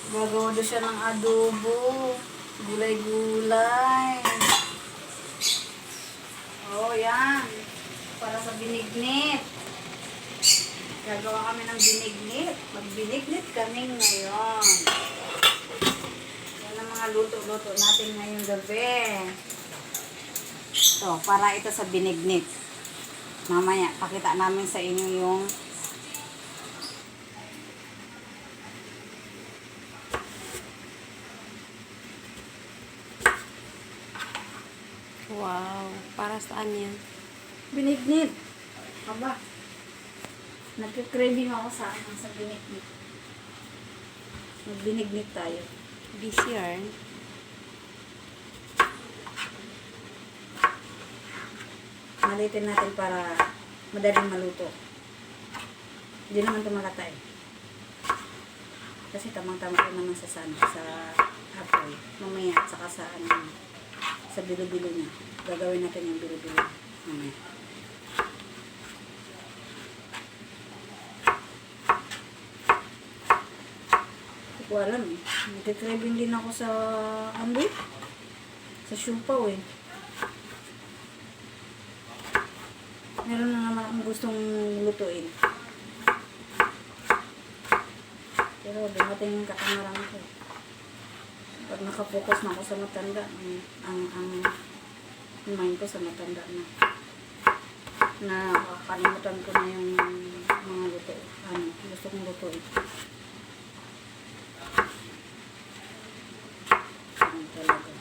Gagawa doon siya ng adobo. Gulay-gulay. Oh, yan. Para sa binignit. Gagawa kami ng binignit. Magbinignit kami ngayon. Yan ang mga luto-luto natin ngayong gabi. Ito, para ito sa binignit. Mamaya, pakita namin sa inyo yung Wow. Para saan yan? binignit. Aba, nagka-craving ako sa binignit. Magbinignit tayo. Busy yarn. Malitin natin para madaling maluto. Hindi naman tumalatay. Kasi tamang-tama ko naman sa apoy. Mamaya at saka sa bilo-bilo niya. Gagawin natin yung bilo-bilo. Mamaya. Hindi ko alam eh. Nagka-craving din ako sa sa siupaw eh. Meron na naman akong gustong lutuin. Pero dumating yung katangarang ko. Pag nakapokus na ako sa matanda, ang mind ko sa matanda na. Nakakalimutan ko na yung mga luto. Gusto kong lutuin. Talaga.